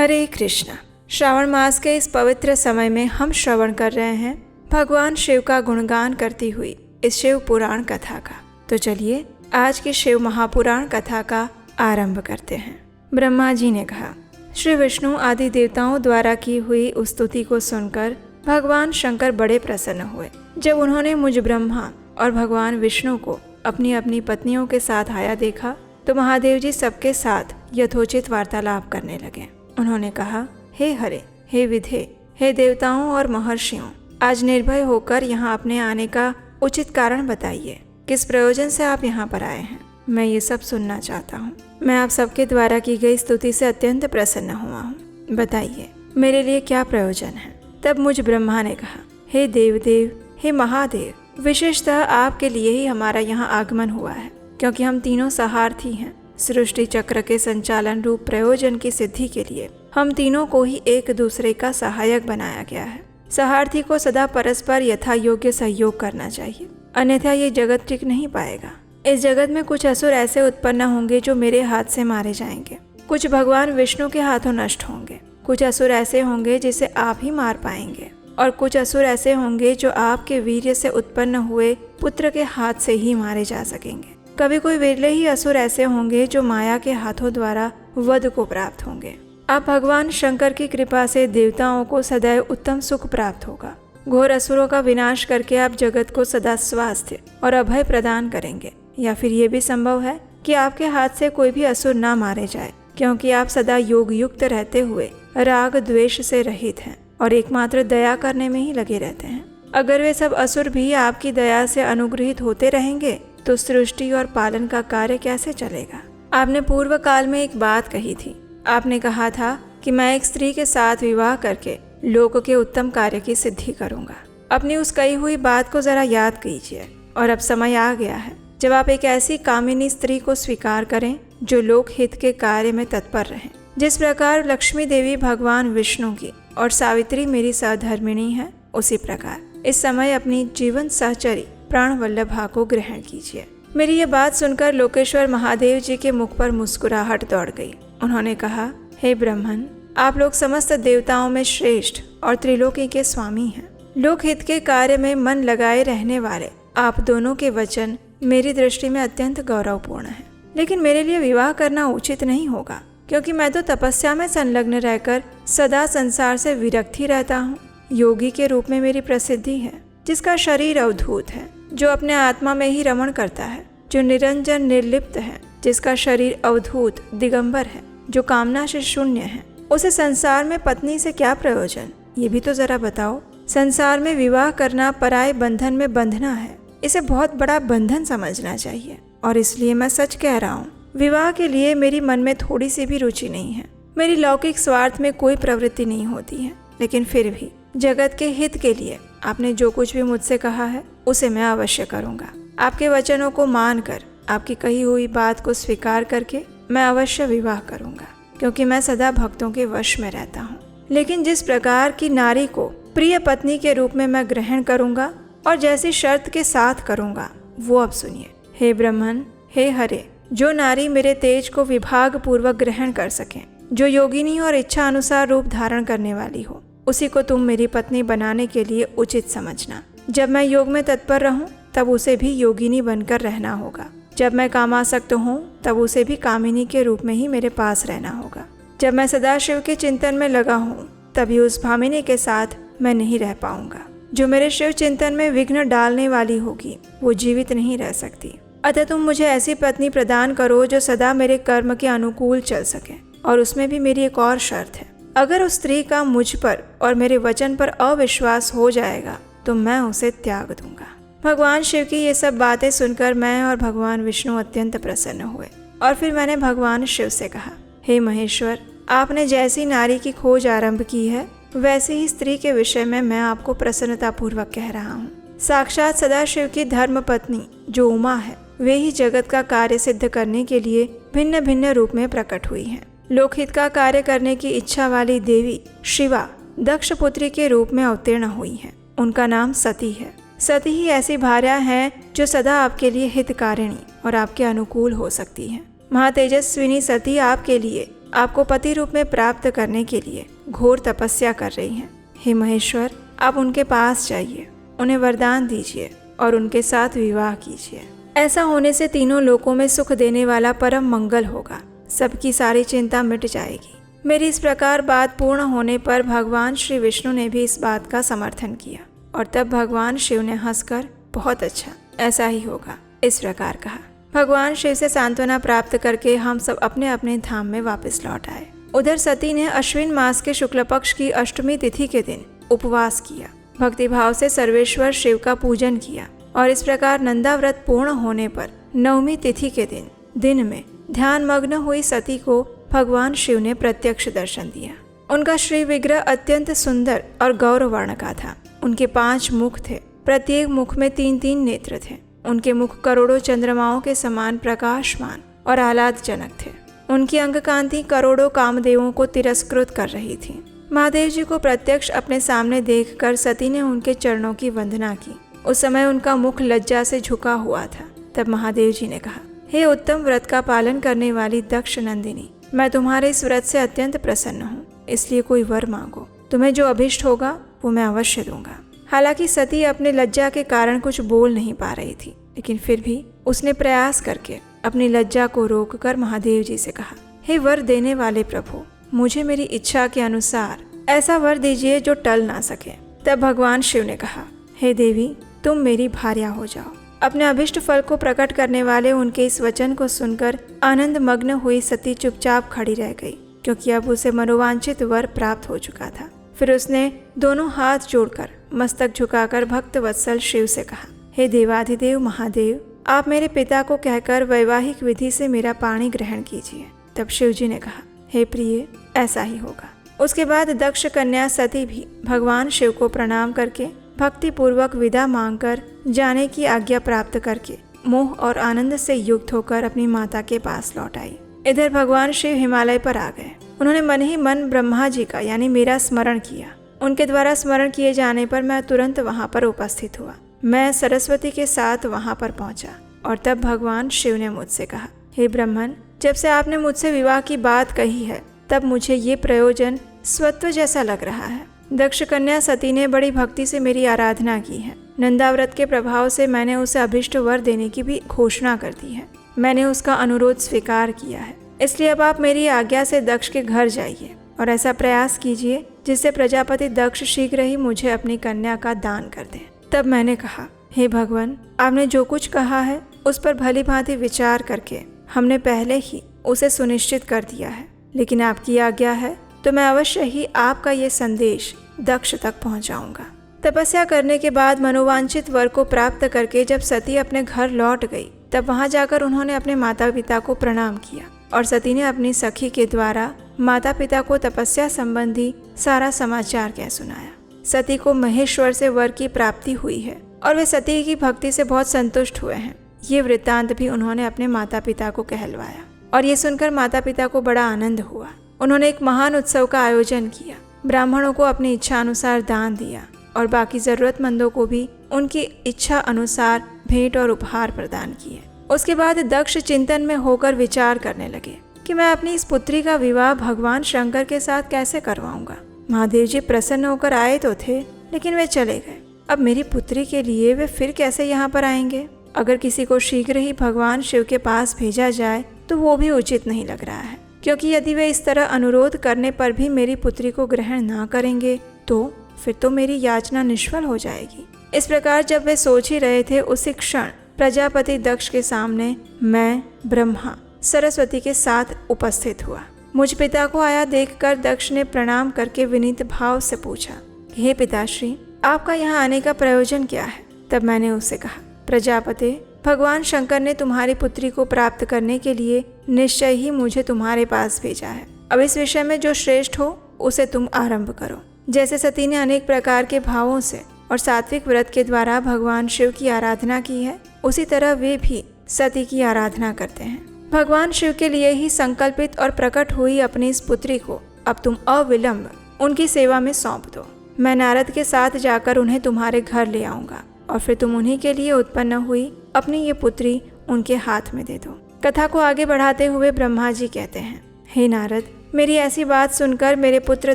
हरे कृष्णा। श्रावण मास के इस पवित्र समय में हम श्रवण कर रहे हैं भगवान शिव का गुणगान करती हुई इस शिव पुराण कथा का। तो चलिए आज की शिव महापुराण कथा का आरंभ करते हैं। ब्रह्मा जी ने कहा, श्री विष्णु आदि देवताओं द्वारा की हुई उस स्तुति को सुनकर भगवान शंकर बड़े प्रसन्न हुए। जब उन्होंने मुझ ब्रह्मा और भगवान विष्णु को अपनी अपनी पत्नियों के साथ आया देखा तो महादेव जी सबके साथ यथोचित वार्तालाप करने लगे। उन्होंने कहा, हे हरे, हे विधे, हे देवताओं और महर्षियों, आज निर्भय होकर यहाँ अपने आने का उचित कारण बताइए। किस प्रयोजन से आप यहाँ पर आए हैं? मैं ये सब सुनना चाहता हूँ। मैं आप सबके द्वारा की गई स्तुति से अत्यंत प्रसन्न हुआ हूँ। बताइए मेरे लिए क्या प्रयोजन है? तब मुझ ब्रह्मा ने कहा, हे देवदेव, हे महादेव, विशेषतः आपके लिए ही हमारा यहाँ आगमन हुआ है, क्योंकि हम तीनों सहार्थी हैं। सृष्टि चक्र के संचालन रूप प्रयोजन की सिद्धि के लिए हम तीनों को ही एक दूसरे का सहायक बनाया गया है। सहार्थी को सदा परस्पर यथा योग्य सहयोग करना चाहिए, अन्यथा ये जगत टिक नहीं पाएगा। इस जगत में कुछ असुर ऐसे उत्पन्न होंगे जो मेरे हाथ से मारे जाएंगे, कुछ भगवान विष्णु के हाथों नष्ट होंगे, कुछ असुर ऐसे होंगे जिसे आप ही मार पाएंगे, और कुछ असुर ऐसे होंगे जो आपके वीर्य से उत्पन्न हुए पुत्र के हाथ से ही मारे जा सकेंगे। कभी कोई विरले ही असुर ऐसे होंगे जो माया के हाथों द्वारा वध को प्राप्त होंगे। अब भगवान शंकर की कृपा से देवताओं को सदैव उत्तम सुख प्राप्त होगा। घोर असुरों का विनाश करके आप जगत को सदा स्वास्थ्य और अभय प्रदान करेंगे। या फिर ये भी संभव है कि आपके हाथ से कोई भी असुर ना मारे जाए, क्योंकि आप सदा योग युक्त रहते हुए राग द्वेष से रहित हैं और एकमात्र दया करने में ही लगे रहते हैं। अगर वे सब असुर भी आपकी दया से अनुग्रहित होते रहेंगे तो सृष्टि और पालन का कार्य कैसे चलेगा? आपने पूर्व काल में एक बात कही थी। आपने कहा था कि मैं एक स्त्री के साथ विवाह करके लोक के उत्तम कार्य की सिद्धि करूंगा। अपनी उस कही हुई बात को जरा याद कीजिए। और अब समय आ गया है जब आप एक ऐसी कामिनी स्त्री को स्वीकार करें जो लोक हित के कार्य में तत्पर रहें। जिस प्रकार लक्ष्मी देवी भगवान विष्णु की और सावित्री मेरी सहधर्मिणी है, उसी प्रकार इस समय अपनी जीवन सहचरी प्राण वल्लभा को ग्रहण कीजिए। मेरी ये बात सुनकर लोकेश्वर महादेव जी के मुख पर मुस्कुराहट दौड़ गई। उन्होंने कहा, हे ब्रह्मन, आप लोग समस्त देवताओं में श्रेष्ठ और त्रिलोकी के स्वामी हैं। लोकहित के कार्य में मन लगाए रहने वाले आप दोनों के वचन मेरी दृष्टि में अत्यंत गौरवपूर्ण है। लेकिन मेरे लिए विवाह करना उचित नहीं होगा, क्योंकि मैं तो तपस्या में संलग्न रहकर सदा संसार से विरक्त ही रहता हूँ। योगी के रूप में मेरी प्रसिद्धि है, जिसका शरीर अवधूत है, जो अपने आत्मा में ही रमण करता है, जो निरंजन निर्लिप्त है, जिसका शरीर अवधूत दिगंबर है, जो कामना से शून्य है। उसे संसार में पत्नी से क्या प्रयोजन? ये भी तो जरा बताओ। संसार में विवाह करना पराये बंधन में बंधना है। इसे बहुत बड़ा बंधन समझना चाहिए। और इसलिए मैं सच कह रहा हूँ, विवाह के लिए मेरी मन में थोड़ी सी भी रुचि नहीं है। मेरी लौकिक स्वार्थ में कोई प्रवृत्ति नहीं होती है। लेकिन फिर भी जगत के हित के लिए आपने जो कुछ भी मुझसे कहा है उसे मैं अवश्य करूँगा। आपके वचनों को मानकर, आपकी कही हुई बात को स्वीकार करके मैं अवश्य विवाह करूँगा, क्योंकि मैं सदा भक्तों के वश में रहता हूँ। लेकिन जिस प्रकार की नारी को प्रिय पत्नी के रूप में मैं ग्रहण करूँगा और जैसी शर्त के साथ करूँगा, वो अब सुनिए। हे ब्रह्मन, हे हरे, जो नारी मेरे तेज को विभाग पूर्वक ग्रहण कर सके, जो योगिनी और इच्छा अनुसार रूप धारण करने वाली हो, उसी को तुम मेरी पत्नी बनाने के लिए उचित समझना। जब मैं योग में तत्पर रहूं, तब उसे भी योगिनी बनकर रहना होगा। जब मैं कामासक्त हूँ, तब उसे भी कामिनी के रूप में ही मेरे पास रहना होगा। जब मैं सदाशिव के चिंतन में लगा हूँ, तभी उस भामिनी के साथ मैं नहीं रह पाऊंगा। जो मेरे शिव चिंतन में विघ्न डालने वाली होगी, वो जीवित नहीं रह सकती। अतः तुम मुझे ऐसी पत्नी प्रदान करो जो सदा मेरे कर्म के अनुकूल चल सके। और उसमें भी मेरी एक और शर्त है, अगर उस स्त्री का मुझ पर और मेरे वचन पर अविश्वास हो जाएगा तो मैं उसे त्याग दूंगा। भगवान शिव की ये सब बातें सुनकर मैं और भगवान विष्णु अत्यंत प्रसन्न हुए। और फिर मैंने भगवान शिव से कहा, हे महेश्वर, आपने जैसी नारी की खोज आरंभ की है, वैसे ही स्त्री के विषय में मैं आपको प्रसन्नतापूर्वक कह रहा हूँ। साक्षात सदाशिव की धर्म पत्नी जो उमा है, वे ही जगत का कार्य सिद्ध करने के लिए भिन्न भिन्न रूप में प्रकट हुई हैं। लोकहित का कार्य करने की इच्छा वाली देवी शिवा दक्ष पुत्री के रूप में अवतीर्ण हुई हैं। उनका नाम सती है। सती ही ऐसी भार्या है जो सदा आपके लिए हितकारिणी और आपके अनुकूल हो सकती है। महातेजस्विनी सती आपके लिए आपको पति रूप में प्राप्त करने के लिए घोर तपस्या कर रही हैं। हे महेश्वर, आप उनके पास जाइए, उन्हें वरदान दीजिए और उनके साथ विवाह कीजिए। ऐसा होने से तीनों लोकों में सुख देने वाला परम मंगल होगा, सबकी सारी चिंता मिट जाएगी। मेरी इस प्रकार बात पूर्ण होने पर भगवान श्री विष्णु ने भी इस बात का समर्थन किया और तब भगवान शिव ने हंसकर बहुत अच्छा, ऐसा ही होगा, इस प्रकार कहा। भगवान शिव से सांत्वना प्राप्त करके हम सब अपने अपने धाम में वापस लौट आए। उधर सती ने अश्विन मास के शुक्ल पक्ष की अष्टमी तिथि के दिन उपवास किया, भक्तिभाव से सर्वेश्वर शिव का पूजन किया और इस प्रकार नंदा व्रत पूर्ण होने पर नवमी तिथि के दिन में ध्यान मग्न हुई सती को भगवान शिव ने प्रत्यक्ष दर्शन दिया। उनका श्री विग्रह अत्यंत सुंदर और गौरवर्ण का था। उनके 5 मुख थे, प्रत्येक मुख में 3-3 नेत्र थे। उनके मुख करोड़ों चंद्रमाओं के समान प्रकाशमान और आह्लादजनक थे। उनकी अंग कांति करोड़ों कामदेवों को तिरस्कृत कर रही थी। महादेव जी को प्रत्यक्ष अपने सामने देखकर सती ने उनके चरणों की वंदना की। उस समय उनका मुख लज्जा से झुका हुआ था। तब महादेव जी ने कहा, हे उत्तम व्रत का पालन करने वाली दक्ष नंदिनी, मैं तुम्हारे इस व्रत से अत्यंत प्रसन्न हूँ, इसलिए कोई वर मांगो, तुम्हें जो अभिष्ट होगा वो मैं अवश्य दूंगा। हालांकि सती अपने लज्जा के कारण कुछ बोल नहीं पा रही थी, लेकिन फिर भी उसने प्रयास करके अपनी लज्जा को रोककर महादेव जी से कहा, हे वर देने वाले प्रभु, मुझे मेरी इच्छा के अनुसार ऐसा वर दीजिए जो टल ना सके। तब भगवान शिव ने कहा, हे देवी, तुम मेरी भार्या हो जाओ। अपने अभिष्ट फल को प्रकट करने वाले उनके इस वचन को सुनकर आनंद मग्न हुई सती चुपचाप खड़ी रह गई, क्योंकि अब उसे मनोवांछित वर प्राप्त हो चुका था। फिर उसने दोनों हाथ जोड़कर मस्तक झुकाकर भक्त वत्सल शिव से कहा, हे देवाधिदेव महादेव, आप मेरे पिता को कहकर वैवाहिक विधि से मेरा पाणी ग्रहण कीजिए। तब शिव जी ने कहा, हे प्रिय, ऐसा ही होगा। उसके बाद दक्ष कन्या सती भी भगवान शिव को प्रणाम करके भक्ति पूर्वक विदा मांगकर जाने की आज्ञा प्राप्त करके मोह और आनंद से युक्त होकर अपनी माता के पास लौट आई। इधर भगवान शिव हिमालय पर आ गए। उन्होंने मन ही मन ब्रह्मा जी का यानी मेरा स्मरण किया। उनके द्वारा स्मरण किए जाने पर मैं तुरंत वहां पर उपस्थित हुआ। मैं सरस्वती के साथ वहां पर पहुंचा और तब भगवान शिव ने मुझसे कहा, हे ब्रह्मन, जब से आपने मुझसे विवाह की बात कही है तब मुझे ये प्रयोजन स्वत्व जैसा लग रहा है। दक्ष कन्या सती ने बड़ी भक्ति से मेरी आराधना की है। नंदाव्रत के प्रभाव से मैंने उसे अभिष्ट वर देने की भी घोषणा कर दी है। मैंने उसका अनुरोध स्वीकार किया है, इसलिए अब आप मेरी आज्ञा से दक्ष के घर जाइए और ऐसा प्रयास कीजिए जिससे प्रजापति दक्ष शीघ्र ही मुझे अपनी कन्या का दान कर दे। तब मैंने कहा, हे भगवान, आपने जो कुछ कहा है उस पर भली भांति विचार करके हमने पहले ही उसे सुनिश्चित कर दिया है, लेकिन आपकी आज्ञा है तो मैं अवश्य ही आपका ये संदेश दक्ष तक पहुंचाऊंगा। तपस्या करने के बाद मनोवांछित वर को प्राप्त करके जब सती अपने घर लौट गई तब वहां जाकर उन्होंने अपने माता पिता को प्रणाम किया और सती ने अपनी सखी के द्वारा माता पिता को तपस्या संबंधी सारा समाचार कह सुनाया। सती को महेश्वर से वर की प्राप्ति हुई है और वे सती की भक्ति से बहुत संतुष्ट हुए हैं। ये वृत्तांत भी उन्होंने अपने माता पिता को कहलवाया और ये सुनकर माता पिता को बड़ा आनंद हुआ। उन्होंने एक महान उत्सव का आयोजन किया, ब्राह्मणों को अपनी इच्छा अनुसार दान दिया और बाकी जरूरतमंदों को भी उनकी इच्छा अनुसार भेंट और उपहार प्रदान किए। उसके बाद दक्ष चिंतन में होकर विचार करने लगे कि मैं अपनी इस पुत्री का विवाह भगवान शंकर के साथ कैसे करवाऊंगा। महादेव जी प्रसन्न होकर आए तो थे, लेकिन वे चले गए। अब मेरी पुत्री के लिए वे फिर कैसे यहाँ पर आएंगे? अगर किसी को शीघ्र ही भगवान शिव के पास भेजा जाए तो वो भी उचित नहीं लग रहा है, क्योंकि यदि वे इस तरह अनुरोध करने पर भी मेरी पुत्री को ग्रहण ना करेंगे तो फिर तो मेरी याचना निष्फल हो जाएगी। इस प्रकार जब वे सोच ही रहे थे, उसी क्षण प्रजापति दक्ष के सामने मैं ब्रह्मा सरस्वती के साथ उपस्थित हुआ। मुझ पिता को आया देखकर दक्ष ने प्रणाम करके विनीत भाव से पूछा, हे पिताश्री, आपका यहाँ आने का प्रयोजन क्या है? तब मैंने उससे कहा, प्रजापति, भगवान शंकर ने तुम्हारी पुत्री को प्राप्त करने के लिए निश्चय ही मुझे तुम्हारे पास भेजा है। अब इस विषय में जो श्रेष्ठ हो उसे तुम आरंभ करो। जैसे सती ने अनेक प्रकार के भावों से और सात्विक व्रत के द्वारा भगवान शिव की आराधना की है, उसी तरह वे भी सती की आराधना करते हैं। भगवान शिव के लिए ही संकल्पित और प्रकट हुई अपनी इस पुत्री को अब तुम अविलंब उनकी सेवा में सौंप दो। मैं नारद के साथ जाकर उन्हें तुम्हारे घर ले आऊंगा और फिर तुम उन्हीं के लिए उत्पन्न हुई अपनी ये पुत्री उनके हाथ में दे दो। कथा को आगे बढ़ाते हुए ब्रह्मा जी कहते हैं, हे नारद, मेरी ऐसी बात सुनकर मेरे पुत्र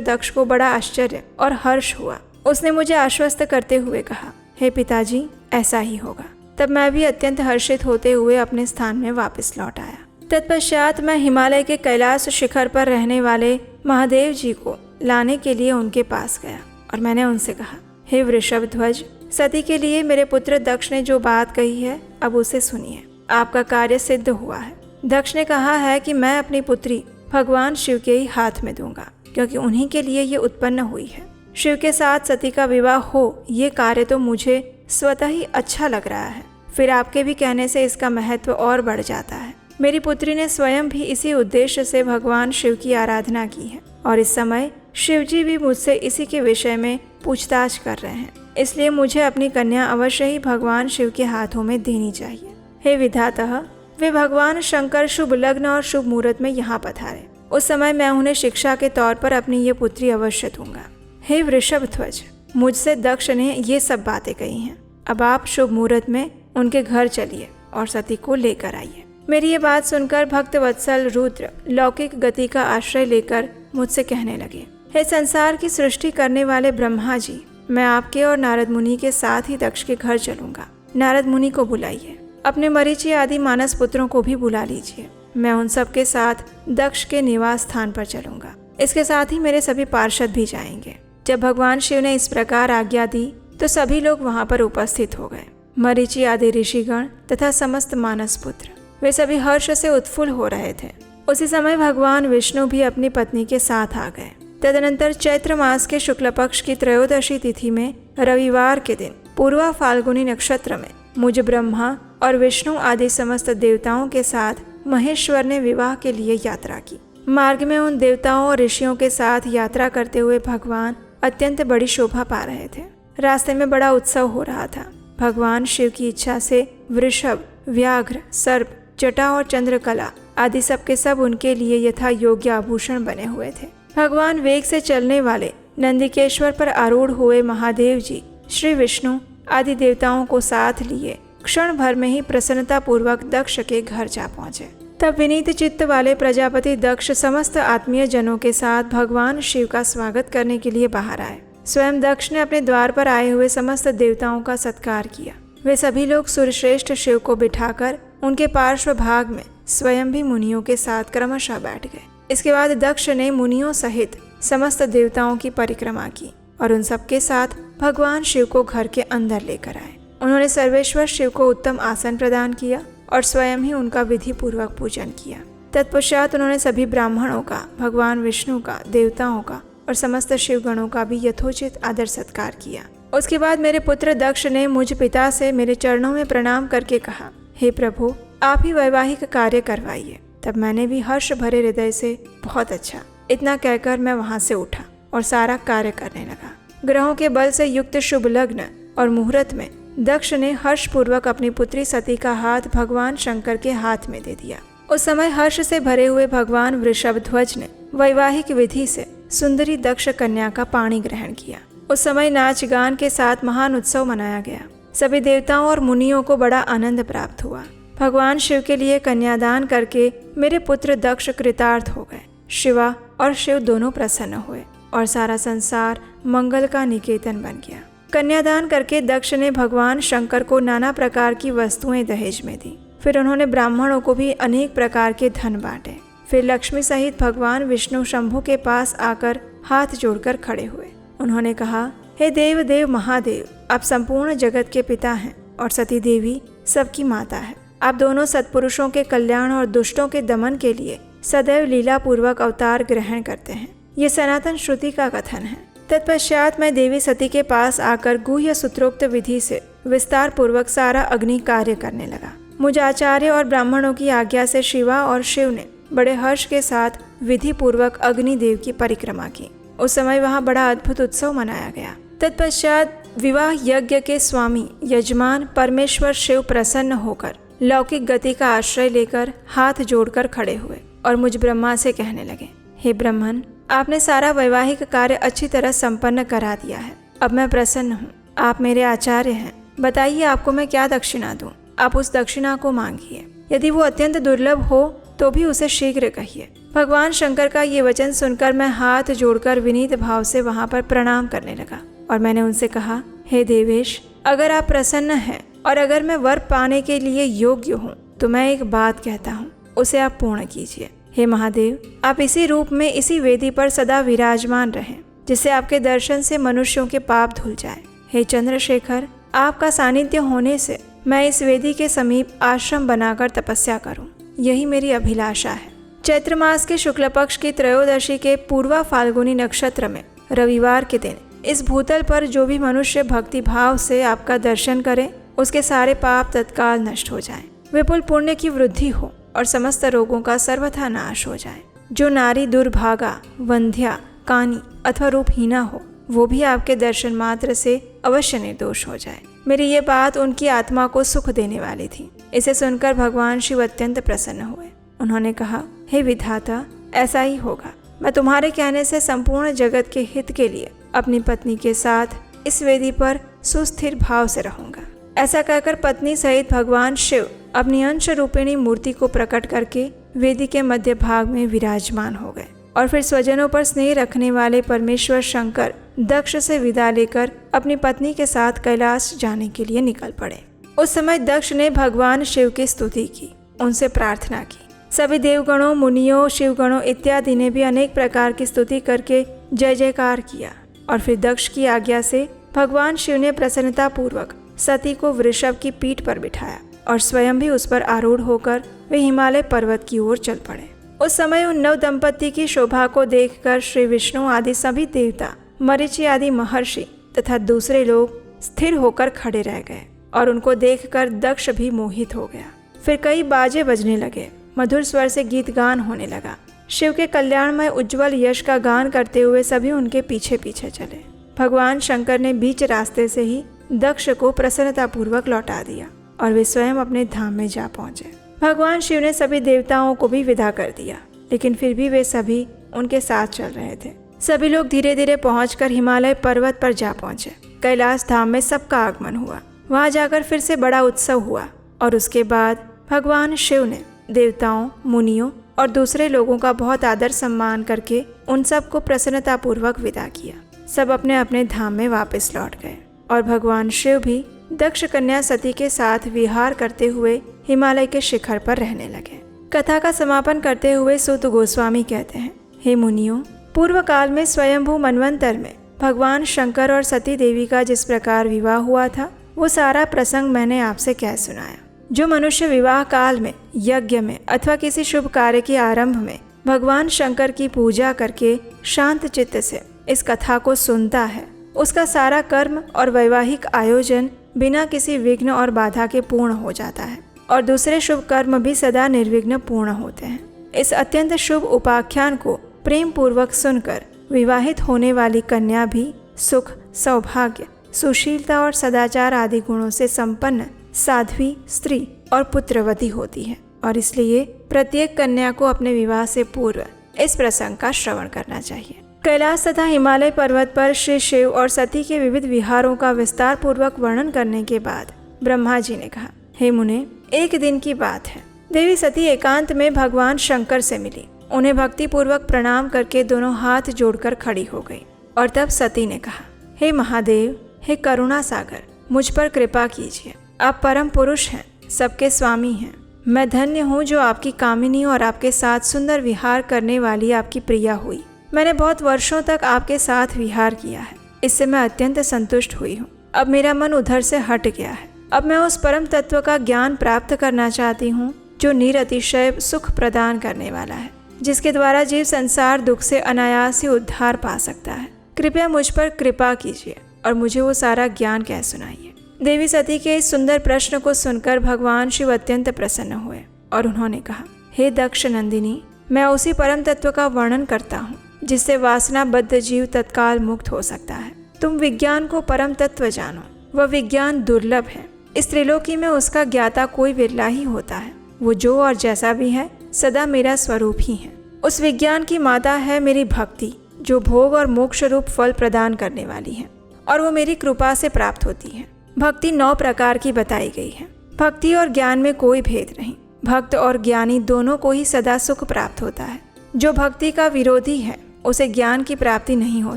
दक्ष को बड़ा आश्चर्य और हर्ष हुआ। उसने मुझे आश्वस्त करते हुए कहा, हे पिताजी, ऐसा ही होगा। तब मैं भी अत्यंत हर्षित होते हुए अपने स्थान में वापस लौट आया। तत्पश्चात मैं हिमालय के कैलाश शिखर पर रहने वाले महादेव जी को लाने के लिए उनके पास गया और मैंने उनसे कहा, हे वृषभ ध्वज, सती के लिए मेरे पुत्र दक्ष ने जो बात कही है अब उसे सुनिए। आपका कार्य सिद्ध हुआ है। दक्ष ने कहा है कि मैं अपनी पुत्री भगवान शिव के ही हाथ में दूंगा, क्योंकि उन्हीं के लिए ये उत्पन्न हुई है। शिव के साथ सती का विवाह हो, ये कार्य तो मुझे स्वतः ही अच्छा लग रहा है। फिर आपके भी कहने से इसका महत्व और बढ़ जाता है। मेरी पुत्री ने स्वयं भी इसी उद्देश्य से भगवान शिव की आराधना की है और इस समय शिव जी भी मुझसे इसी के विषय में पूछताछ कर रहे हैं। इसलिए मुझे अपनी कन्या अवश्य ही भगवान शिव के हाथों में देनी चाहिए। हे विधातः, वे भगवान शंकर शुभ लग्न और शुभ मुहूर्त में यहाँ पधारे। उस समय मैं उन्हें शिक्षा के तौर पर अपनी ये पुत्री अवश्य दूंगा। हे वृषभ ध्वज, मुझसे दक्ष ने ये सब बातें कही हैं। अब आप शुभ मुहूर्त में उनके घर चलिए और सती को लेकर आइए। मेरी ये बात सुनकर भक्त वत्सल रुद्र लौकिक गति का आश्रय लेकर मुझसे कहने लगे, हे संसार की सृष्टि करने वाले ब्रह्मा जी, मैं आपके और नारद मुनि के साथ ही दक्ष के घर चलूंगा। नारद मुनि को बुलाइए, अपने मरीचि आदि मानस पुत्रों को भी बुला लीजिए। मैं उन सब के साथ दक्ष के निवास स्थान पर चलूंगा। इसके साथ ही मेरे सभी पार्षद भी जाएंगे। जब भगवान शिव ने इस प्रकार आज्ञा दी तो सभी लोग वहां पर उपस्थित हो गए। मरीचि आदि ऋषिगण तथा समस्त मानस पुत्र, वे सभी हर्ष से उत्फुल्ल हो रहे थे। उसी समय भगवान विष्णु भी अपनी पत्नी के साथ आ गए। तदनंतर चैत्र मास के शुक्ल पक्ष की त्रयोदशी तिथि में रविवार के दिन पूर्वा फाल्गुनी नक्षत्र में मुझ ब्रह्मा और विष्णु आदि समस्त देवताओं के साथ महेश्वर ने विवाह के लिए यात्रा की। मार्ग में उन देवताओं और ऋषियों के साथ यात्रा करते हुए भगवान अत्यंत बड़ी शोभा पा रहे थे। रास्ते में बड़ा उत्सव हो रहा था। भगवान शिव की इच्छा से वृषभ, व्याघ्र, सर्प, जटा और चंद्रकला आदि सब के सब उनके लिए यथा योग्य आभूषण बने हुए थे। भगवान वेग से चलने वाले नंदिकेश्वर पर आरूढ़ हुए महादेव जी श्री विष्णु आदि देवताओं को साथ लिए क्षण भर में ही प्रसन्नता पूर्वक दक्ष के घर जा पहुंचे। तब विनीत चित्त वाले प्रजापति दक्ष समस्त आत्मीय जनों के साथ भगवान शिव का स्वागत करने के लिए बाहर आए। स्वयं दक्ष ने अपने द्वार पर आए हुए समस्त देवताओं का सत्कार किया। वे सभी लोग सूर्यश्रेष्ठ शिव को बिठाकर उनके पार्श्व भाग में स्वयं भी मुनियों के साथ क्रमशः बैठ गए। इसके बाद दक्ष ने मुनियों सहित समस्त देवताओं की परिक्रमा की और उन सबके साथ भगवान शिव को घर के अंदर लेकर आए। उन्होंने सर्वेश्वर शिव को उत्तम आसन प्रदान किया और स्वयं ही उनका विधि पूर्वक पूजन किया। तत्पश्चात उन्होंने सभी ब्राह्मणों का, भगवान विष्णु का, देवताओं का और समस्त शिवगणों का भी यथोचित आदर सत्कार किया। उसके बाद मेरे पुत्र दक्ष ने मुझ पिता से मेरे चरणों में प्रणाम करके कहा, हे प्रभु, आप ही वैवाहिक कार्य करवाइए। तब मैंने भी हर्ष भरे हृदय से बहुत अच्छा इतना कहकर मैं वहां से उठा और सारा कार्य करने लगा। ग्रहों के बल से युक्त शुभ लग्न और मुहूर्त में दक्ष ने हर्ष पूर्वक अपनी पुत्री सती का हाथ भगवान शंकर के हाथ में दे दिया। उस समय हर्ष से भरे हुए भगवान वृषभ ध्वज ने वैवाहिक विधि से सुंदरी दक्ष कन्या का पाणी ग्रहण किया। उस समय नाच गान के साथ महान उत्सव मनाया गया। सभी देवताओं और मुनियों को बड़ा आनंद प्राप्त हुआ। भगवान शिव के लिए कन्यादान करके मेरे पुत्र दक्ष कृतार्थ हो गए। शिवा और शिव दोनों प्रसन्न हुए और सारा संसार मंगल का निकेतन बन गया। कन्यादान करके दक्ष ने भगवान शंकर को नाना प्रकार की वस्तुएं दहेज में दी। फिर उन्होंने ब्राह्मणों को भी अनेक प्रकार के धन बांटे। फिर लक्ष्मी सहित भगवान विष्णु शंभु के पास आकर हाथ जोड़कर खड़े हुए। उन्होंने कहा, हे देव देव महादेव, आप संपूर्ण जगत के पिता हैं और सती देवी सबकी माता है। आप दोनों सत्पुरुषों के कल्याण और दुष्टों के दमन के लिए सदैव लीला पूर्वक अवतार ग्रहण करते हैं। ये सनातन श्रुति का कथन है। तत्पश्चात मैं देवी सती के पास आकर गुह्य सूत्रोक्त विधि से विस्तार पूर्वक सारा अग्नि कार्य करने लगा। मुझ आचार्य और ब्राह्मणों की आज्ञा से शिवा और शिव ने बड़े हर्ष के साथ विधि पूर्वक अग्निदेव की परिक्रमा की। उस समय वहाँ बड़ा अद्भुत उत्सव मनाया गया। तत्पश्चात विवाह यज्ञ के स्वामी यजमान परमेश्वर शिव प्रसन्न होकर लौकिक गति का आश्रय लेकर हाथ जोड़कर खड़े हुए और मुझ ब्रह्मा से कहने लगे, हे ब्रह्मन, आपने सारा वैवाहिक कार्य अच्छी तरह संपन्न करा दिया है। अब मैं प्रसन्न हूँ। आप मेरे आचार्य हैं। बताइए आपको मैं क्या दक्षिणा दूँ। आप उस दक्षिणा को मांगिए। यदि वो अत्यंत दुर्लभ हो तो भी उसे शीघ्र कहिए। भगवान शंकर का ये वचन सुनकर मैं हाथ जोड़कर विनीत भाव से वहां पर प्रणाम करने लगा और मैंने उनसे कहा, हे देवेश, अगर आप प्रसन्न हैं और अगर मैं वर पाने के लिए योग्य हूँ तो मैं एक बात कहता हूँ, उसे आप पूर्ण कीजिए। हे महादेव, आप इसी रूप में इसी वेदी पर सदा विराजमान रहें, जिससे आपके दर्शन से मनुष्यों के पाप धुल जाए। हे चंद्रशेखर, आपका सानिध्य होने से मैं इस वेदी के समीप आश्रम बनाकर तपस्या करूं, यही मेरी अभिलाषा है। चैत्र मास के शुक्ल पक्ष की त्रयोदशी के पूर्वा फाल्गुनी नक्षत्र में रविवार के दिन इस भूतल पर जो भी मनुष्य भक्ति भाव से आपका दर्शन करे, उसके सारे पाप तत्काल नष्ट हो जाएं, विपुल पुण्य की वृद्धि हो और समस्त रोगों का सर्वथा नाश हो जाए। जो नारी दुर्भागा, वंध्या, कानी अथवा रूपहीना हो, वो भी आपके दर्शन मात्र से अवश्य निर्दोष हो जाए। मेरी ये बात उनकी आत्मा को सुख देने वाली थी। इसे सुनकर भगवान शिव अत्यंत प्रसन्न हुए। उन्होंने कहा, हे विधाता, ऐसा ही होगा। मैं तुम्हारे कहने से संपूर्ण जगत के हित के लिए अपनी पत्नी के साथ इस वेदी पर सुस्थिर भाव से रहूंगा। ऐसा कहकर पत्नी सहित भगवान शिव अपनी अंश रूपिणी मूर्ति को प्रकट करके वेदी के मध्य भाग में विराजमान हो गए और फिर स्वजनों पर स्नेह रखने वाले परमेश्वर शंकर दक्ष से विदा लेकर अपनी पत्नी के साथ कैलाश जाने के लिए निकल पड़े। उस समय दक्ष ने भगवान शिव की स्तुति की, उनसे प्रार्थना की। सभी देवगणों, मुनियों, शिवगणों इत्यादि ने भी अनेक प्रकार की स्तुति करके जय जयकार किया और फिर दक्ष की आज्ञा से भगवान शिव ने प्रसन्नता पूर्वक सती को वृषभ की पीठ पर बिठाया और स्वयं भी उस पर आरूढ़ होकर वे हिमालय पर्वत की ओर चल पड़े। उस समय उन नव दंपति की शोभा को देखकर श्री विष्णु आदि सभी देवता, मरीचि आदि महर्षि तथा दूसरे लोग स्थिर होकर खड़े रह गए और उनको देखकर दक्ष भी मोहित हो गया। फिर कई बाजे बजने लगे, मधुर स्वर से गीत गान होने लगा। शिव के कल्याणमय उज्जवल यश का गान करते हुए सभी उनके पीछे पीछे चले। भगवान शंकर ने बीच रास्ते से ही दक्ष को प्रसन्नता पूर्वक लौटा दिया और वे स्वयं अपने धाम में जा पहुंचे। भगवान शिव ने सभी देवताओं को भी विदा कर दिया, लेकिन फिर भी वे सभी उनके साथ चल रहे थे। सभी लोग धीरे धीरे पहुंचकर हिमालय पर्वत पर जा पहुंचे। कैलाश धाम में सबका आगमन हुआ। वहां जाकर फिर से बड़ा उत्सव हुआ और उसके बाद भगवान शिव ने देवताओं, मुनियों और दूसरे लोगों का बहुत आदर सम्मान करके उन सबको प्रसन्नता पूर्वक विदा किया। सब अपने अपने धाम में वापस लौट गए और भगवान शिव भी दक्ष कन्या सती के साथ विहार करते हुए हिमालय के शिखर पर रहने लगे। कथा का समापन करते हुए सूत गोस्वामी कहते हैं, हे मुनियों, पूर्व काल में स्वयंभू मनवंतर में भगवान शंकर और सती देवी का जिस प्रकार विवाह हुआ था, वो सारा प्रसंग मैंने आपसे कह सुनाया। जो मनुष्य विवाह काल में, यज्ञ में अथवा किसी शुभ कार्य के आरंभ में भगवान शंकर की पूजा करके शांत चित्त से इस कथा को सुनता है, उसका सारा कर्म और वैवाहिक आयोजन बिना किसी विघ्न और बाधा के पूर्ण हो जाता है और दूसरे शुभ कर्म भी सदा निर्विघ्न पूर्ण होते हैं। इस अत्यंत शुभ उपाख्यान को प्रेम पूर्वक सुनकर विवाहित होने वाली कन्या भी सुख, सौभाग्य, सुशीलता और सदाचार आदि गुणों से संपन्न साध्वी, स्त्री और पुत्रवती होती है और इसलिए प्रत्येक कन्या को अपने विवाह से पूर्व इस प्रसंग का श्रवण करना चाहिए। कैलाश तथा हिमालय पर्वत पर श्री शिव और सती के विविध विहारों का विस्तार पूर्वक वर्णन करने के बाद ब्रह्मा जी ने कहा, हे मुने, एक दिन की बात है। देवी सती एकांत में भगवान शंकर से मिली। उन्हें भक्ति पूर्वक प्रणाम करके दोनों हाथ जोड़कर खड़ी हो गई और तब सती ने कहा, हे महादेव, हे करुणा सागर, मुझ पर कृपा कीजिए। आप परम पुरुष हैं, सबके स्वामी हैं। मैं धन्य हूँ जो आपकी कामिनी और आपके साथ सुंदर विहार करने वाली आपकी प्रिया हुई। मैंने बहुत वर्षों तक आपके साथ विहार किया है, इससे मैं अत्यंत संतुष्ट हुई हूँ। अब मेरा मन उधर से हट गया है। अब मैं उस परम तत्व का ज्ञान प्राप्त करना चाहती हूँ जो निरतिशय सुख प्रदान करने वाला है, जिसके द्वारा जीव संसार दुख से अनायास ही उद्धार पा सकता है। कृपया मुझ पर कृपा कीजिए और मुझे वो सारा ज्ञान कह सुनाइए। देवी सती के इस सुंदर प्रश्न को सुनकर भगवान शिव अत्यंत प्रसन्न हुए और उन्होंने कहा, हे दक्ष नंदिनी, मैं उसी परम तत्व का वर्णन करता हूँ जिससे वासनाबद्ध जीव तत्काल मुक्त हो सकता है। तुम विज्ञान को परम तत्व जानो, वह विज्ञान दुर्लभ है। इस त्रिलोकी में उसका ज्ञाता कोई विरला ही होता है। वो जो और जैसा भी है सदा मेरा स्वरूप ही है। उस विज्ञान की माता है मेरी भक्ति, जो भोग और मोक्ष रूप फल प्रदान करने वाली है और वो मेरी कृपा से प्राप्त होती है। भक्ति 9 प्रकार की बताई गई है। भक्ति और ज्ञान में कोई भेद नहीं। भक्त और ज्ञानी दोनों को ही सदा सुख प्राप्त होता है। जो भक्ति का विरोधी है उसे ज्ञान की प्राप्ति नहीं हो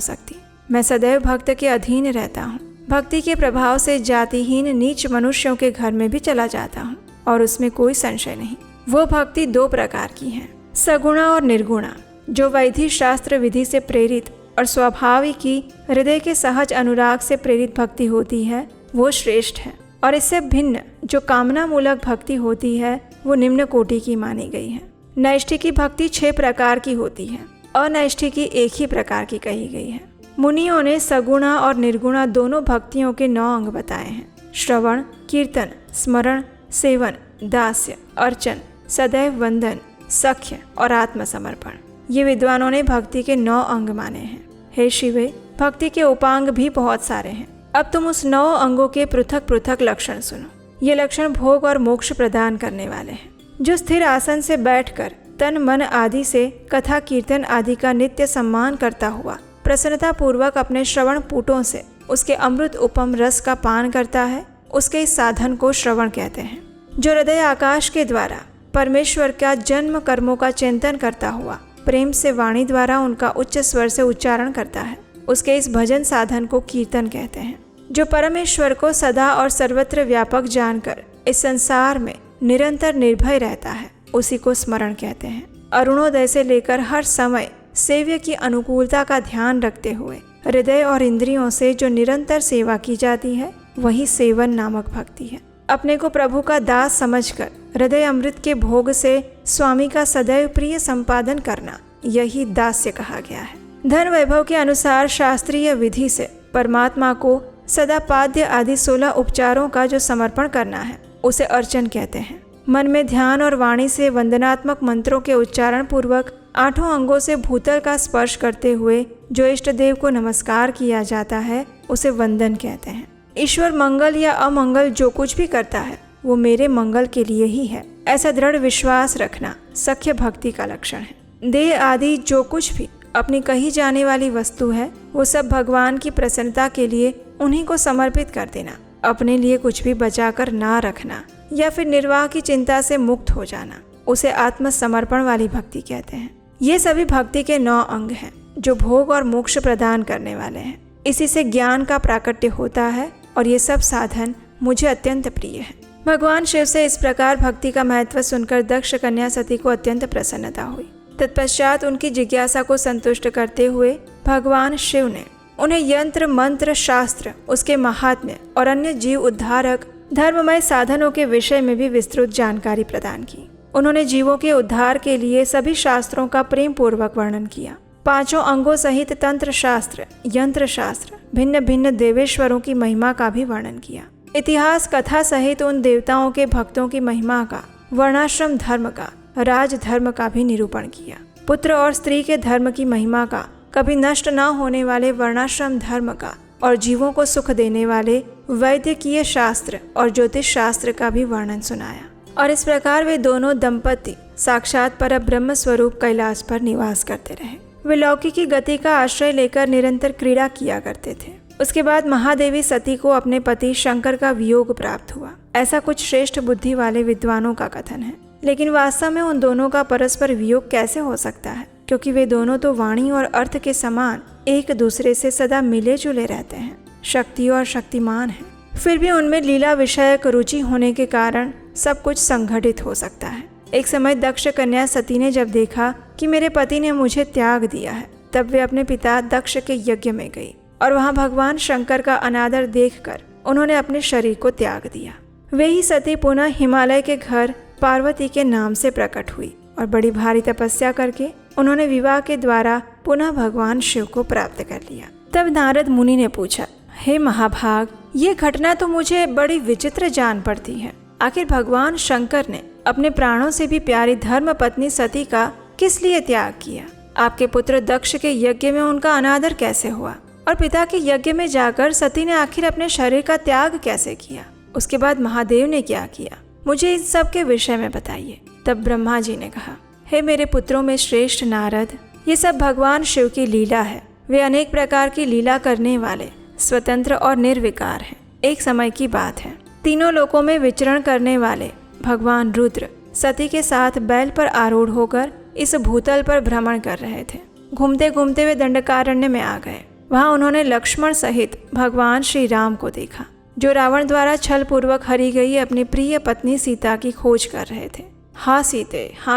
सकती। मैं सदैव भक्त के अधीन रहता हूँ। भक्ति के प्रभाव से जातिहीन नीच मनुष्यों के घर में भी चला जाता हूँ और उसमें कोई संशय नहीं। वो भक्ति दो प्रकार की है, सगुणा और निर्गुणा। जो वैदिक शास्त्र विधि से प्रेरित और स्वाभाविक की हृदय के सहज अनुराग से प्रेरित भक्ति होती है वो श्रेष्ठ है, और इससे भिन्न जो कामना मूलक भक्ति होती है वो निम्न कोटि की मानी गई है। नैष्ठिकी भक्ति 6 प्रकार की होती है, अनैष्ठिकी एक ही प्रकार की कही गई है। मुनियों ने सगुणा और निर्गुणा दोनों भक्तियों के 9 अंग बताए हैं। श्रवण, कीर्तन, स्मरण, सेवन, दास्य, अर्चन, सदैव वंदन, सख्य और आत्मसमर्पण। ये विद्वानों ने भक्ति के 9 अंग माने हैं। हे शिवे, भक्ति के उपांग भी बहुत सारे हैं। अब तुम उस 9 अंगों के पृथक पृथक लक्षण सुनो। ये लक्षण भोग और मोक्ष प्रदान करने वाले हैं। जो स्थिर आसन से बैठकर तन मन आदि से कथा कीर्तन आदि का नित्य सम्मान करता हुआ प्रसन्नता पूर्वक अपने श्रवण पूटों से उसके अमृत उपम रस का पान करता है, उसके इस साधन को श्रवण कहते हैं। जो हृदय आकाश के द्वारा परमेश्वर का जन्म कर्मों का चिंतन करता हुआ प्रेम से वाणी द्वारा उनका उच्च स्वर से उच्चारण करता है, उसके इस भजन साधन को कीर्तन कहते हैं। जो परमेश्वर को सदा और सर्वत्र व्यापक जानकर इस संसार में निरंतर निर्भय रहता है, उसी को स्मरण कहते हैं। अरुणोदय से लेकर हर समय सेव्य की अनुकूलता का ध्यान रखते हुए हृदय और इंद्रियों से जो निरंतर सेवा की जाती है वही सेवन नामक भक्ति है। अपने को प्रभु का दास समझकर हृदय अमृत के भोग से स्वामी का सदैव प्रिय संपादन करना, यही दास्य कहा गया है। धन वैभव के अनुसार शास्त्रीय विधि से परमात्मा को सदा पाद्य आदि 16 उपचारों का जो समर्पण करना है उसे अर्चन कहते हैं। मन में ध्यान और वाणी से वंदनात्मक मंत्रों के उच्चारण पूर्वक 8 अंगों से भूतल का स्पर्श करते हुए जो इष्ट देव को नमस्कार किया जाता है उसे वंदन कहते हैं। ईश्वर मंगल या अमंगल जो कुछ भी करता है वो मेरे मंगल के लिए ही है, ऐसा दृढ़ विश्वास रखना सख्य भक्ति का लक्षण है। देह आदि जो कुछ भी अपनी कही जाने वाली वस्तु है वो सब भगवान की प्रसन्नता के लिए उन्हीं को समर्पित कर देना, अपने लिए कुछ भी बचाकर ना रखना या फिर निर्वाह की चिंता से मुक्त हो जाना, उसे आत्मसमर्पण वाली भक्ति कहते हैं। ये सभी भक्ति के 9 अंग हैं जो भोग और मोक्ष प्रदान करने वाले हैं। इसी से ज्ञान का प्राकट्य होता है और ये सब साधन मुझे अत्यंत प्रिय है। भगवान शिव से इस प्रकार भक्ति का महत्व सुनकर दक्ष कन्या सती को अत्यंत प्रसन्नता हुई। तत्पश्चात उनकी जिज्ञासा को संतुष्ट करते हुए भगवान शिव ने उन्हें यंत्र मंत्र शास्त्र, उसके महात्म्य और अन्य जीव उद्धारक धर्ममय साधनों के विषय में भी विस्तृत जानकारी प्रदान की। उन्होंने जीवों के उद्धार के लिए सभी शास्त्रों का प्रेम पूर्वक वर्णन किया। 5 अंगों सहित तंत्र शास्त्र, यंत्र शास्त्र, भिन्न भिन्न देवेश्वरों की महिमा का भी वर्णन किया। इतिहास कथा सहित उन देवताओं के भक्तों की महिमा का, वर्णाश्रम धर्म का, राज धर्म का भी निरूपण किया। पुत्र और स्त्री के धर्म की महिमा का, कभी नष्ट न होने वाले वर्णाश्रम धर्म का और जीवों को सुख देने वाले वैद्यकीय शास्त्र और ज्योतिष शास्त्र का भी वर्णन सुनाया। और इस प्रकार वे दोनों दंपति साक्षात परब्रह्म स्वरूप कैलाश पर निवास करते रहे। वे लौकिकी गति का आश्रय लेकर निरंतर क्रीड़ा किया करते थे। उसके बाद महादेवी सती को अपने पति शंकर का वियोग प्राप्त हुआ, ऐसा कुछ श्रेष्ठ बुद्धि वाले विद्वानों का कथन है। लेकिन वास्तव में उन दोनों का परस्पर वियोग कैसे हो सकता है, क्योंकि वे दोनों तो वाणी और अर्थ के समान एक दूसरे से सदा मिले जुले रहते हैं, शक्ति और शक्तिमान हैं। फिर भी उनमें लीला विषयक रुचि होने के कारण सब कुछ संघटित हो सकता है। एक समय दक्ष कन्या सती ने जब देखा कि मेरे पति ने मुझे त्याग दिया है, तब वे अपने पिता दक्ष के यज्ञ में गई और वहां भगवान शंकर का अनादर देखकर उन्होंने अपने शरीर को त्याग दिया। वे ही सती पुनः हिमालय के घर पार्वती के नाम से प्रकट हुई और बड़ी भारी तपस्या करके उन्होंने विवाह के द्वारा पुनः भगवान शिव को प्राप्त कर लिया। तब नारद मुनि ने पूछा, हे महाभाग, ये घटना तो मुझे बड़ी विचित्र जान पड़ती है। आखिर भगवान शंकर ने अपने प्राणों से भी प्यारी धर्म पत्नी सती का किस लिए त्याग किया? आपके पुत्र दक्ष के यज्ञ में उनका अनादर कैसे हुआ? और पिता के यज्ञ में जाकर सती ने आखिर अपने शरीर का त्याग कैसे किया? उसके बाद महादेव ने क्या किया? मुझे इन सब के विषय में बताइए। तब ब्रह्मा जी ने कहा, हे मेरे पुत्रों में श्रेष्ठ नारद, ये सब भगवान शिव की लीला है। वे अनेक प्रकार की लीला करने वाले, स्वतंत्र और निर्विकार हैं। एक समय की बात है, तीनों लोकों में विचरण करने वाले भगवान रुद्र सती के साथ बैल पर आरूढ़ होकर इस भूतल पर भ्रमण कर रहे थे। घूमते घूमते वे दंडकारण्य में आ गए। वहां उन्होंने लक्ष्मण सहित भगवान श्री राम को देखा, जो रावण द्वारा छल पूर्वक हरी गई अपनी प्रिय पत्नी सीता की खोज कर रहे थे। हाँ